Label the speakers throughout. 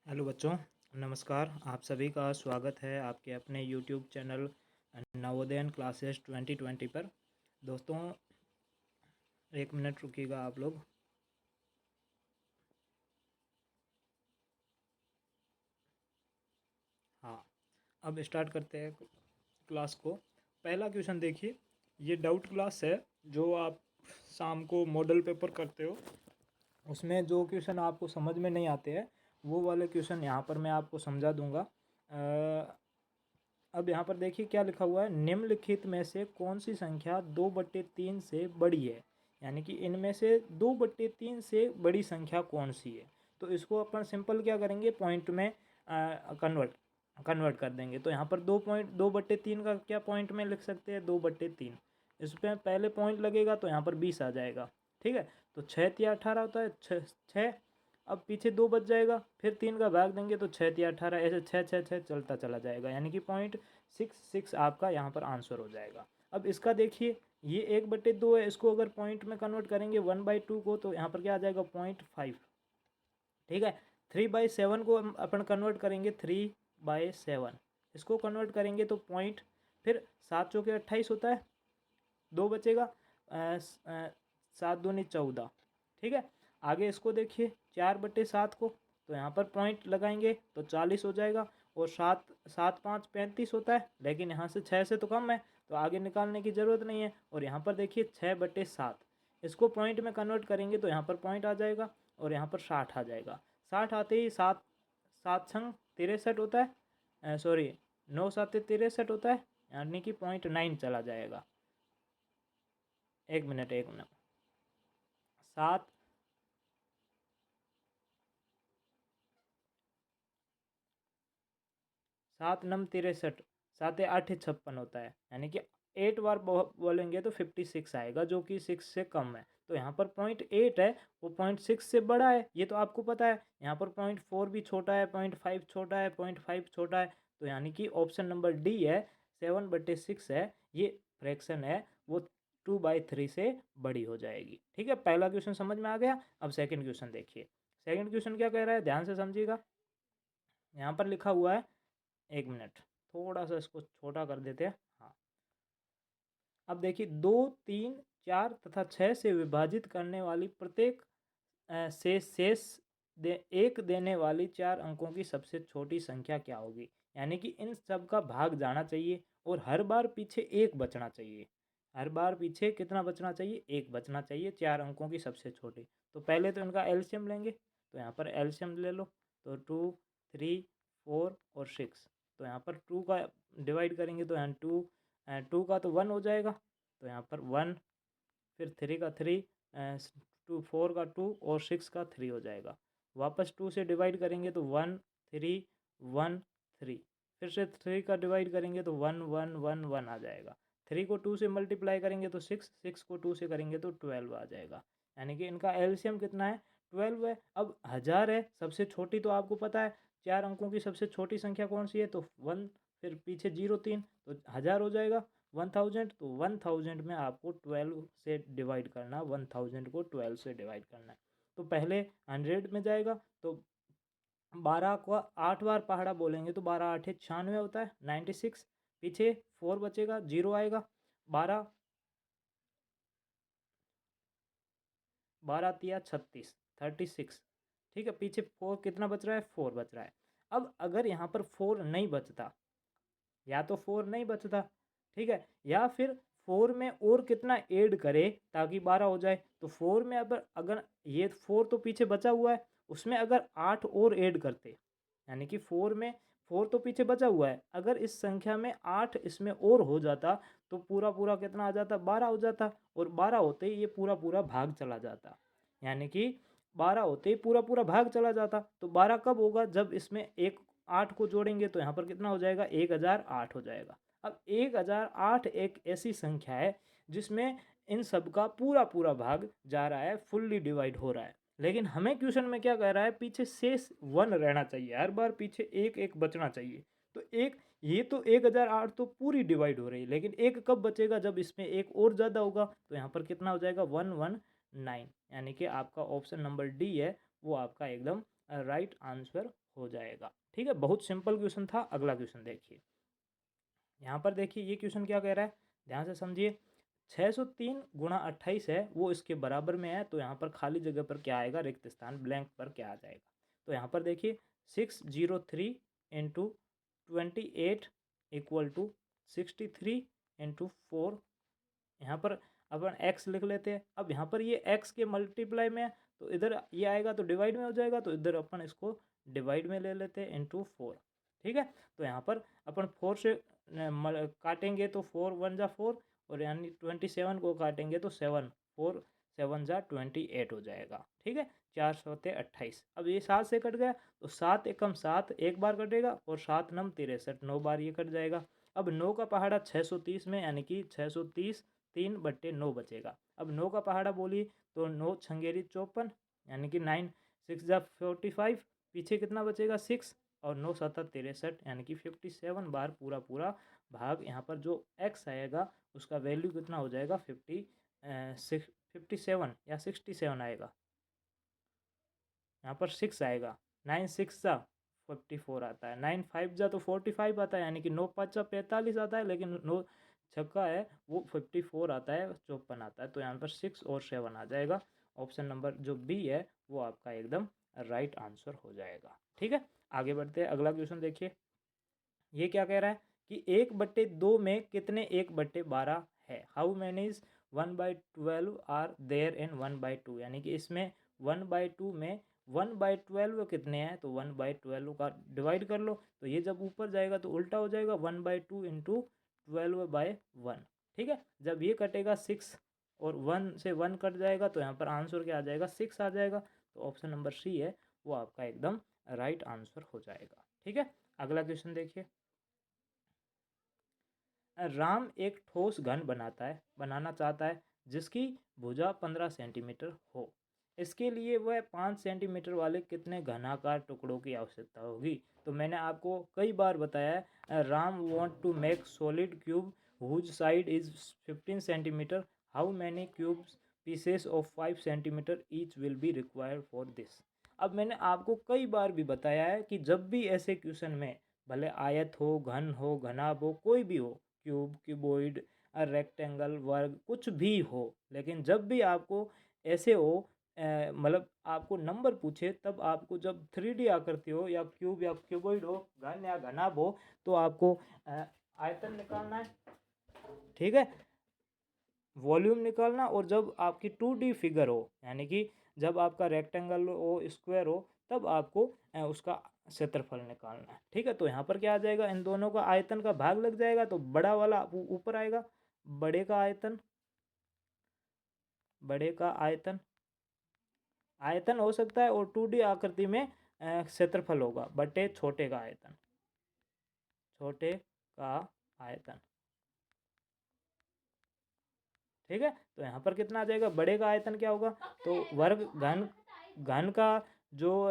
Speaker 1: Hello बच्चों, नमस्कार। आप सभी का स्वागत है आपके अपने यूट्यूब चैनल नवोदयन क्लासेस 2020 पर। दोस्तों, एक मिनट रुकिएगा आप लोग। हाँ, अब स्टार्ट करते हैं क्लास को। पहला क्वेश्चन देखिए, ये डाउट क्लास है जो आप शाम को मॉडल पेपर करते हो। उसमें जो क्वेश्चन आपको समझ में नहीं आते हैं वो वाले क्वेश्चन यहाँ पर मैं आपको समझा दूंगा। अब यहाँ पर देखिए क्या लिखा हुआ है, निम्नलिखित में से कौन सी संख्या 2/3 से बड़ी है। यानी कि इनमें से 2/3 से बड़ी संख्या कौन सी है। तो इसको अपन सिंपल क्या करेंगे, पॉइंट में कन्वर्ट कर देंगे। तो यहाँ पर 2/3 का क्या पॉइंट में लिख सकते हैं, 2/3। इस पर पहले पॉइंट लगेगा तो यहाँ पर 20 आ जाएगा। ठीक है, तो 6×3 = 18 होता है, छः। अब पीछे 2 बच जाएगा, फिर 3 का भाग देंगे तो 6×3 = 18, ऐसे 6×6=6 चलता चला जाएगा। यानी कि 0.66 आपका यहाँ पर आंसर हो जाएगा। अब इसका देखिए, ये 1/2 है, इसको अगर पॉइंट में कन्वर्ट करेंगे 1/2 को, तो यहाँ पर क्या आ जाएगा 0.5। ठीक है, 3/7 को अपन कन्वर्ट करेंगे 3/7, इसको कन्वर्ट करेंगे तो पॉइंट, फिर 7×4 = 28 होता है, 2 बचेगा, 7×2 = 14। ठीक है, आगे इसको देखिए 4/7 को, तो यहाँ पर पॉइंट लगाएंगे तो 40 हो जाएगा। और 7×5 = 35 होता है, लेकिन यहाँ से 6 से तो कम है तो आगे निकालने की ज़रूरत नहीं है। और यहाँ पर देखिए 6/7, इसको पॉइंट में कन्वर्ट करेंगे तो यहाँ पर पॉइंट आ जाएगा और यहाँ पर 60 आ जाएगा। 60 आते ही 7 7 छंग 63 होता है, सॉरी 9×7 = 63 होता है, यानी कि 0.9 चला जाएगा। एक मिनट 7 7×9 = 63, 7×8 = 56 होता है। यानी कि 8 बार बोलेंगे तो 56 आएगा, जो कि 6 से कम है। तो यहाँ पर 0.8 है, वो 0.6 से बड़ा है, ये तो आपको पता है। यहाँ पर 0.4 भी छोटा है, 0.5 छोटा है, 0.5 छोटा है। तो यानी कि ऑप्शन नंबर डी है, 7/6 है, ये फ्रैक्शन है, वो 2/3 से बड़ी हो जाएगी। ठीक है, पहला क्वेश्चन समझ में आ गया। अब सेकंड क्वेश्चन देखिए। सेकंड क्वेश्चन क्या कह रहा है, ध्यान से समझिएगा। यहाँ पर लिखा हुआ है, एक मिनट थोड़ा सा इसको छोटा कर देते हैं। हाँ, अब देखिए 2, 3, 4 तथा 6 से विभाजित करने वाली प्रत्येक शेष एक देने वाली 4 अंकों की सबसे छोटी संख्या क्या होगी। यानी कि इन सब का भाग जाना चाहिए और हर बार पीछे एक बचना चाहिए। हर बार पीछे कितना बचना चाहिए, एक बचना चाहिए 4 अंकों की सबसे छोटी। तो पहले तो इनका एलसीएम लेंगे, तो यहाँ पर एलसीएम ले लो, तो 2, 3, 4 और 6। तो यहाँ पर 2 का डिवाइड करेंगे तो यहाँ 2 का तो 1 हो जाएगा, तो यहाँ पर 1, फिर 3 का 3, 4 का 2 और 6 का 3 हो जाएगा। वापस 2 से डिवाइड करेंगे तो 1, 3, 1, 3, फिर से 3 का डिवाइड करेंगे तो 1, 1, 1, 1 आ जाएगा। 3 को 2 से मल्टीप्लाई करेंगे तो 6, 6 को 2 से करेंगे तो 12 आ जाएगा। यानी कि इनका एलसीएम कितना है, 12 है। अब 1000 है, सबसे छोटी तो आपको पता है 4 अंकों की सबसे छोटी संख्या कौन सी है, तो 1, फिर पीछे 0, 3, तो 1000 हो जाएगा। 1000, तो 1000 में आपको 12 से डिवाइड करना, 1000 को 12 से डिवाइड करना है। तो पहले 100 में जाएगा, तो 12 को 8 बार पहाड़ा बोलेंगे तो 12×8 = 96 होता है, 96। पीछे 4 बचेगा, 0 आएगा। 12 12×3 = 36, 36। ठीक है, पीछे 4 कितना बच रहा है, 4 बच रहा है। अब अगर यहाँ पर 4 नहीं बचता, या तो 4 नहीं बचता, ठीक है, या फिर 4 में और कितना ऐड करे ताकि 12 हो जाए। तो 4 में अगर अगर ये 4 तो पीछे बचा हुआ है, उसमें अगर 8 और ऐड करते, यानी कि 4 में 4 तो पीछे बचा हुआ है, अगर इस संख्या में 8 इसमें और हो जाता तो पूरा पूरा कितना आ जाता, 12 हो जाता। और 12 होते ही ये पूरा पूरा भाग चला जाता। यानी कि 12 होते ही पूरा पूरा भाग चला जाता। तो 12 कब होगा, जब इसमें एक 8 को जोड़ेंगे तो यहाँ पर कितना हो जाएगा, 1008 हो जाएगा। अब 1008 एक ऐसी संख्या है जिसमें इन सब का पूरा पूरा भाग जा रहा है, फुल्ली डिवाइड हो रहा है। लेकिन हमें क्वेश्चन में क्या कह रहा है, पीछे शेष 1 रहना चाहिए, हर बार पीछे एक एक बचना चाहिए। तो एक, ये तो 1008 तो पूरी डिवाइड हो रही है, लेकिन एक कब बचेगा, जब इसमें एक और ज़्यादा होगा। तो यहाँ पर कितना हो जाएगा, 119। यानी कि आपका ऑप्शन नंबर डी है, वो आपका एकदम राइट आंसर हो जाएगा। ठीक है, बहुत सिंपल क्वेश्चन था। अगला क्वेश्चन देखिए, यहाँ पर देखिए ये क्वेश्चन क्या कह रहा है, ध्यान से समझिए। 603 गुणा 28 है, वो इसके बराबर में है, तो यहाँ पर खाली जगह पर क्या आएगा, रिक्त स्थान ब्लैंक पर क्या आ जाएगा। तो यहाँ पर देखिए 603 इंटू 28 इक्वल टू 63 इंटू 4। यहाँ पर अपन x लिख लेते हैं। अब यहाँ पर ये x के मल्टीप्लाई में है, तो इधर ये आएगा तो डिवाइड में हो जाएगा, तो इधर अपन इसको डिवाइड में ले लेते हैं इंटू 4। ठीक है, तो यहाँ पर अपन 4 से काटेंगे तो 4 1 जा 4, और यानी 27 को काटेंगे तो 7 4 7 जा 28 हो जाएगा। ठीक है, 4 7 28। अब ये 7 से कट गया, तो 7 एकम 7 एक बार कटेगा, और 7 नम 63 9 बार ये कट जाएगा। अब 9 का पहाड़ा 630 में, यानी कि 630 3/9 बचेगा। अब 9 का पहाड़ा बोली तो 9 छंगेरी 54, यानी कि 9 6 जा 45, पीछे कितना बचेगा 6, और 9 7 63, यानी कि 57 बार पूरा पूरा भाग। यहाँ पर जो x आएगा उसका वैल्यू कितना हो जाएगा, 57 या 67 आएगा। यहाँ पर 6 आएगा, 9 6 जा 54 आता है, 9 5 जा तो 45 आता है, यानी कि 9 5 जा 45 आता है, लेकिन 9 छक्का है वो 54 आता है, 54 आता है। तो यहाँ पर 6 और 7 आ जाएगा। ऑप्शन नंबर जो बी है वो आपका एकदम राइट आंसर हो जाएगा। ठीक है, आगे बढ़ते हैं। अगला क्वेश्चन देखिए, ये क्या कह रहा है कि 1/2 में कितने 1/12 है। How many is 1/12 are there in 1/2, यानी कि इसमें 1/2 में 1/12 कितने हैं, तो 1/12 का डिवाइड कर लो, तो ये जब ऊपर जाएगा तो उल्टा हो जाएगा, 1/2 इंटू 12/1। ठीक है, जब ये कटेगा 6 और 1 से 1 कट जाएगा, तो यहाँ पर आंसर क्या आ जाएगा, 6 आ जाएगा। तो ऑप्शन नंबर सी है वो आपका एकदम राइट आंसर हो जाएगा। ठीक है, अगला क्वेश्चन देखिए, राम एक ठोस घन बनाना चाहता है जिसकी भुजा 15 सेंटीमीटर हो। इसके लिए वह 5 सेंटीमीटर वाले कितने घनाकार टुकड़ों की आवश्यकता होगी। तो मैंने आपको कई बार बताया है, Ram want to make solid cube whose side is 15 centimetre. How many cubes pieces of 5 centimetre each will be required for this. अब मैंने आपको कई बार भी बताया है कि जब भी ऐसे क्वेश्चन में, भले आयत हो, घन हो, घनाभ हो, कोई भी हो, क्यूब, क्यूबॉइड, रेक्टेंगल, वर्ग, कुछ भी हो, लेकिन जब भी आपको ऐसे हो, मतलब आपको नंबर पूछे, तब आपको जब 3D आकृति हो, या क्यूब या क्यूबॉइड हो, घन या घनाभ हो, तो आपको आयतन निकालना है। ठीक है, वॉल्यूम निकालना। और जब आपकी 2D फिगर हो, यानी कि जब आपका रेक्टेंगल हो, स्क्वायर हो, तब आपको उसका क्षेत्रफल निकालना है। ठीक है, तो यहाँ पर क्या आ जाएगा, इन दोनों का आयतन का भाग लग जाएगा, तो बड़ा वाला ऊपर आएगा, बड़े का आयतन, बड़े का आयतन, आयतन हो सकता है, और 2D आकृति में क्षेत्रफल होगा, बटे छोटे का आयतन, छोटे का आयतन। ठीक है, तो यहाँ पर कितना आ जाएगा, बड़े का आयतन क्या होगा, तो वर्ग घन, घन का जो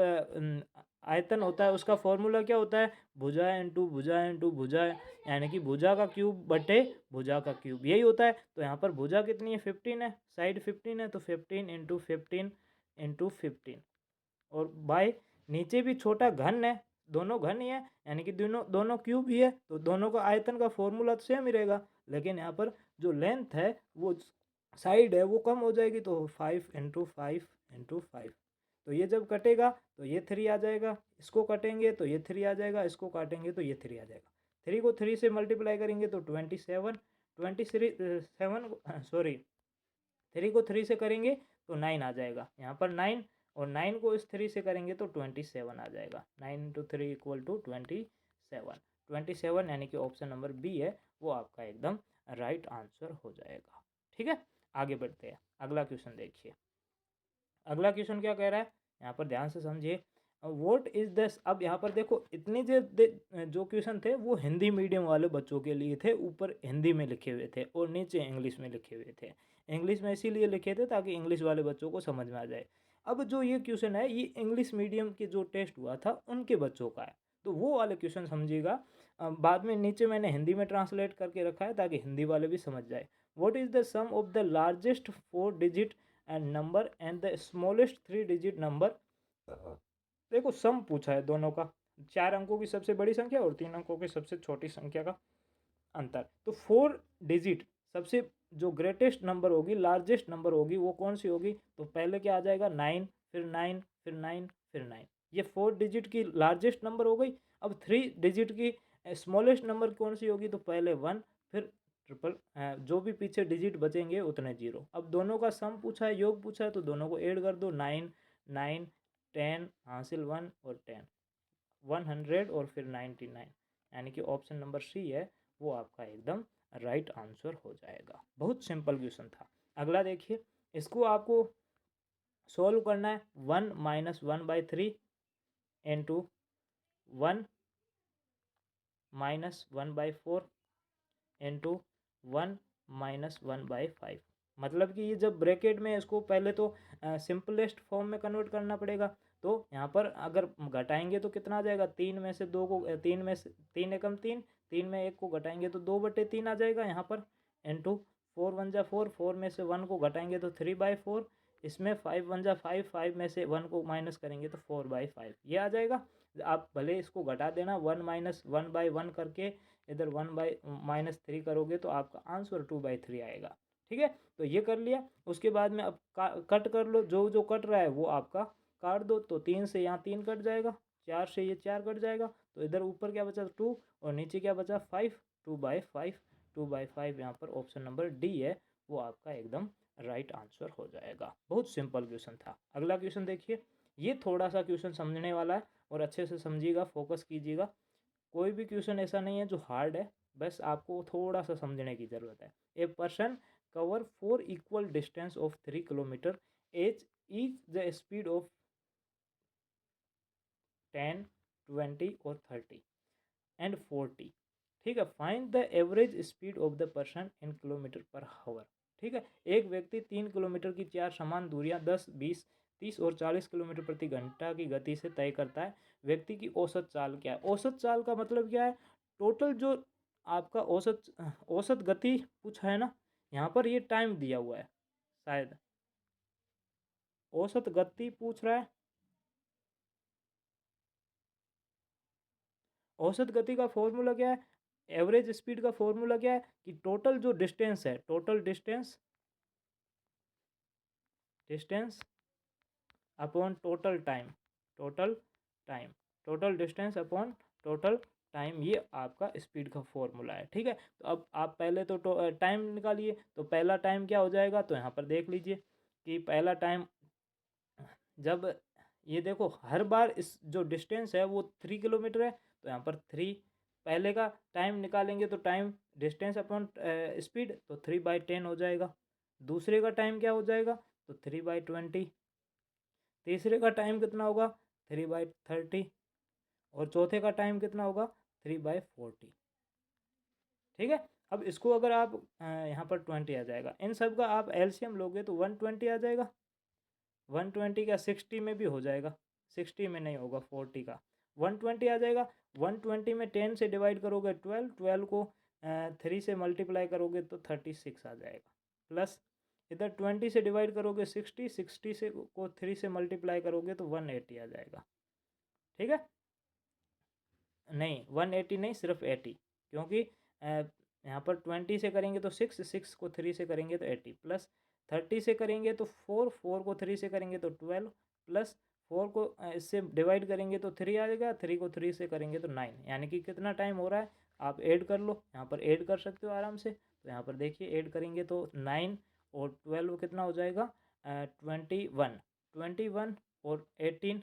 Speaker 1: आयतन होता है उसका फॉर्मूला क्या होता है, भुजा इंटू भुजा इंटू भुजा, यानी कि भुजा का क्यूब बटे भुजा का क्यूब, यही होता है। तो यहाँ पर भुजा कितनी है, 15 है, साइड 15 है, तो 15 इंटू 15 इंटू 15, और बाय नीचे भी छोटा घन है, दोनों घन ही है, यानी कि दोनों दोनों क्यूब ही है, तो दोनों का आयतन का फॉर्मूला तो सेम ही रहेगा, लेकिन यहाँ पर जो लेंथ है वो साइड है वो कम हो जाएगी, तो 5 इंटू 5 इंटू 5। तो ये जब कटेगा तो ये 3 आ जाएगा, इसको कटेंगे तो ये 3 आ जाएगा, इसको काटेंगे तो ये 3 आ जाएगा। 3 को 3 से मल्टीप्लाई करेंगे तो 27, 3 को 3 से करेंगे तो 9 आ जाएगा, यहाँ पर 9, और 9 को इस 3 से करेंगे तो 27 आ जाएगा। 9 इंटू 3 इक्वल टू 27, यानी कि ऑप्शन नंबर बी है वो आपका एकदम राइट आंसर हो जाएगा। ठीक है, आगे बढ़ते हैं। अगला क्वेश्चन देखिए, अगला क्वेश्चन क्या कह रहा है, यहाँ पर ध्यान से समझिए। वोट इज दस, अब यहाँ पर देखो, इतने जो क्वेश्चन थे वो हिंदी मीडियम वाले बच्चों के लिए थे, ऊपर हिंदी में लिखे हुए थे और नीचे इंग्लिश में लिखे हुए थे। इंग्लिश में इसीलिए लिखे थे ताकि इंग्लिश वाले बच्चों को समझ में आ जाए। अब जो ये क्वेश्चन है, ये इंग्लिश मीडियम के जो टेस्ट हुआ था उनके बच्चों का है, तो वो वाले क्वेश्चन समझिएगा। बाद में नीचे मैंने हिंदी में ट्रांसलेट करके रखा है ताकि हिंदी वाले भी समझ जाए। What is the sum of the largest 4 digit and number and the smallest 3 digit number देखो सम पूछा है दोनों का, 4 अंकों की सबसे बड़ी संख्या और 3 अंकों की सबसे छोटी संख्या का अंतर। तो 4 डिजिट सबसे जो ग्रेटेस्ट नंबर होगी, लार्जेस्ट नंबर होगी, वो कौन सी होगी? तो पहले क्या आ जाएगा? 9, फिर 9, फिर 9, फिर 9। ये 4 डिजिट की लार्जेस्ट नंबर हो गई। अब 3 डिजिट की स्मॉलेस्ट नंबर कौन सी होगी? तो पहले 1, फिर ट्रिपल, जो भी पीछे डिजिट बचेंगे उतने जीरो। अब दोनों का सम पूछा है, योग पूछा है, तो दोनों को ऐड कर दो। 9, 9, 10 हासिल 1 और 10, 100 और फिर 99, यानी कि ऑप्शन नंबर सी है वो आपका एकदम राइट आंसर हो जाएगा। बहुत सिंपल क्वेश्चन था। अगला देखिए, इसको आपको सॉल्व करना है। 1 - 1/3 इंटू 1 - 1/4 इंटू 1 - 1/5। मतलब कि ये जब ब्रैकेट में, इसको पहले तो सिंपलेस्ट फॉर्म में कन्वर्ट करना पड़ेगा। तो यहाँ पर अगर घटाएंगे तो कितना आ जाएगा? 3 में से 2 को, 3 में से 3 एकम 3, 3 में 1 को घटाएंगे तो 2/3 आ जाएगा यहाँ पर। इंटू 4 1 जा 4, 4 में से 1 को घटाएंगे तो 3/4। इसमें 5 1 जा 5, 5 में से 1 को माइनस करेंगे तो 4/5 ये आ जाएगा। आप भले इसको घटा देना, 1 - 1/1 करके इधर 1/-3 करोगे तो आपका आंसर 2/3 आएगा। ठीक है, तो ये कर लिया। उसके बाद में अब कट कर लो, जो जो कट रहा है वो आपका काट दो। तो 3 से यहाँ 3 कट जाएगा, 4 से ये 4 कट जाएगा, तो इधर ऊपर क्या बचा? 2, और नीचे क्या बचा? 5। 2/5, 2/5 यहाँ पर ऑप्शन नंबर डी है वो आपका एकदम राइट आंसर हो जाएगा। बहुत सिंपल क्वेश्चन था। अगला क्वेश्चन देखिए, ये थोड़ा सा क्वेश्चन समझने वाला है और अच्छे से समझिएगा, फोकस कीजिएगा। कोई भी क्वेश्चन ऐसा नहीं है जो हार्ड है, बस आपको थोड़ा सा समझने की ज़रूरत है। A person cover 4 equal distance of 3 kilometre H is the speed of 10, 20 और 30 एंड 40। ठीक है, find the average speed of the person in kilometre पर हावर। ठीक है, एक व्यक्ति 3 किलोमीटर की 4 समान दूरियां 10, 20, 30 और 40 किलोमीटर प्रति घंटा की गति से तय करता है। व्यक्ति की औसत चाल क्या है? औसत चाल का मतलब क्या है? टोटल जो आपका औसत गति पूछा है ना, यहाँ पर ये टाइम दिया हुआ है शायद। औसत गति पूछ रहा है। औसत गति का फॉर्मूला क्या है? एवरेज स्पीड का फॉर्मूला क्या है? कि टोटल जो डिस्टेंस है, total distance, distance upon total time, total time, total distance upon total time, ये आपका स्पीड का फॉर्मूला है। ठीक है, तो अब आप पहले तो टाइम निकालिए। तो पहला टाइम क्या हो जाएगा? तो यहाँ पर देख लीजिए कि पहला टाइम, जब ये देखो हर बार इस जो डिस्टेंस है वो 3 किलोमीटर है, तो यहाँ पर 3, पहले का टाइम निकालेंगे तो टाइम डिस्टेंस अपॉन स्पीड, तो 3/10 हो जाएगा। दूसरे का टाइम क्या हो जाएगा? तो 3/20। तीसरे का टाइम कितना होगा? 3/30। और चौथे का टाइम कितना होगा? 3/40। ठीक है, अब इसको अगर आप यहाँ पर 20 आ जाएगा, इन सब का आप एलसीएम लोगे तो 120 आ जाएगा। 120 का 60 में भी हो जाएगा, 60 में नहीं होगा, 40 का 120 आ जाएगा। 120 में 10 से डिवाइड करोगे 12, 12 को 3 से मल्टीप्लाई करोगे तो 36 आ जाएगा। प्लस इधर 20 से डिवाइड करोगे 60, 60 से को 3 से मल्टीप्लाई करोगे तो 180 आ जाएगा। ठीक है, नहीं 180 नहीं, सिर्फ 80, क्योंकि यहाँ पर 20 से करेंगे तो 6, 6 को 3 से करेंगे तो 80, प्लस 30 से करेंगे तो 4, 4 को 3 से करेंगे तो 12, प्लस 4 को इससे डिवाइड करेंगे तो 3 आ जाएगा, 3 को 3 से करेंगे तो 9। यानी कि कितना टाइम हो रहा है? आप ऐड कर लो, यहाँ पर ऐड कर सकते हो आराम से। तो यहाँ पर देखिए ऐड करेंगे तो 9 और 12 कितना हो जाएगा? 21, 21 और 18,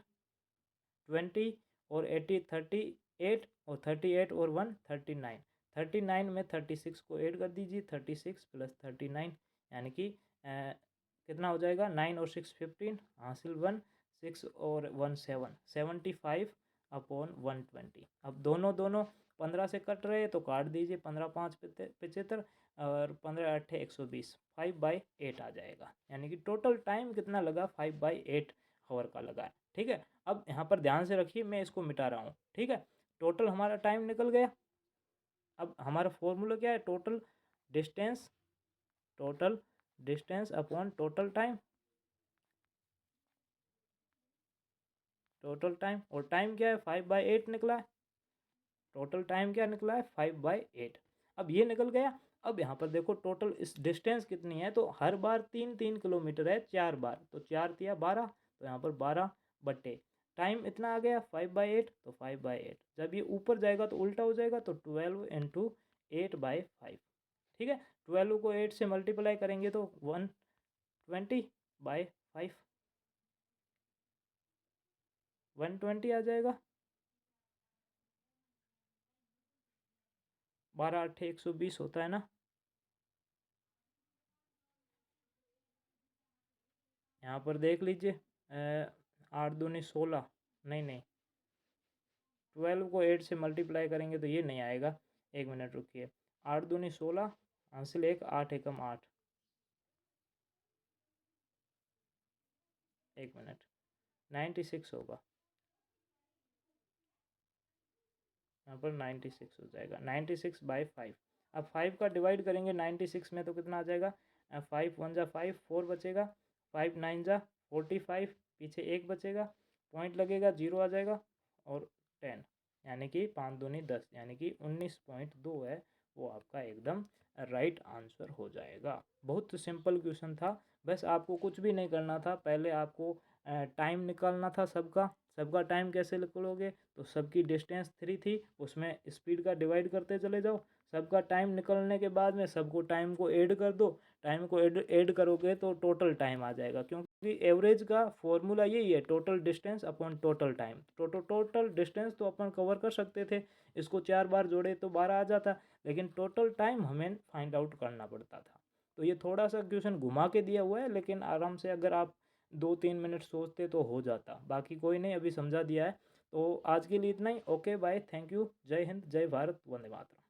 Speaker 1: 20 और 80, 38 और 38 और 1 39, 39 में 36 को ऐड कर दीजिए, 36 प्लस 39, यानी कि कितना हो जाएगा? 9 और 6 15 हासिल 1, 6 और 1 7, 75 अपॉन 120। अब दोनों दोनों 15 से कट रहे हैं तो काट दीजिए, 15 5 75 और 15 8 120, 5/8 आ जाएगा। यानी कि टोटल टाइम कितना लगा? 5/8 आवर का लगा है। ठीक है, अब यहाँ पर ध्यान से रखिए, मैं इसको मिटा रहा हूँ। ठीक है, टोटल हमारा टाइम निकल गया। अब हमारा फॉर्मूला क्या है? Total distance, total distance upon total time, total time, और टाइम क्या है 5/8 निकला है। टोटल टाइम क्या निकला है 5/8। अब ये निकल गया। अब यहाँ पर देखो टोटल इस डिस्टेंस कितनी है, तो हर बार 3-3 किलोमीटर है, 4 बार, तो 4×3 = 12, तो यहाँ पर 12/, टाइम इतना आ गया 5/8, तो 5/8। जब ये ऊपर जाएगा तो उल्टा हो जाएगा, तो 12 × 8/5। ठीक है, 12 को 8 से मल्टीप्लाई करेंगे तो 120/5, 120 आ जाएगा। 12×8 = 120 होता है ना। यहाँ पर देख लीजिए 8×2 = 16, नहीं नहीं, 12 को 8 से मल्टीप्लाई करेंगे तो ये नहीं आएगा। एक मिनट रुकिए, 8×2 = 16, हासिल 1, 8 एकम 8, एक मिनट, 96 होगा। यहाँ पर 96 हो जाएगा, 96/5। अब 5 का डिवाइड करेंगे 96 में तो कितना आ जाएगा, 5×1 = 5, 4 बचेगा, 5×9 = 45, पीछे 1 बचेगा, पॉइंट लगेगा, 0 आ जाएगा, और 10, यानी कि 5×2 = 10, यानी कि 19.2 है वो आपका एकदम राइट आंसर हो जाएगा। बहुत सिंपल क्वेश्चन था, बस आपको कुछ भी नहीं करना था। पहले आपको टाइम निकालना था सबका। सबका टाइम कैसे निकालोगे, तो सबकी डिस्टेंस 3 थी, उसमें स्पीड का डिवाइड करते चले जाओ। सबका टाइम निकलने के बाद में सबको टाइम को ऐड कर दो। टाइम को ऐड करोगे तो टोटल टाइम आ जाएगा, क्योंकि एवरेज का फॉर्मूला यही है, total distance upon total time. Total distance तो अपन कवर कर सकते थे, इसको 4 बार जोड़े तो 12 आ जाता, लेकिन टोटल टाइम हमें फाइंड आउट करना पड़ता था। तो ये थोड़ा सा क्वेश्चन घुमा के दिया हुआ है, लेकिन आराम से अगर आप 2-3 मिनट सोचते तो हो जाता। बाकी कोई नहीं, अभी समझा दिया है। तो आज के लिए इतना ही। ओके बाय, थैंक यू, जय हिंद, जय भारत, वंदे मातरम।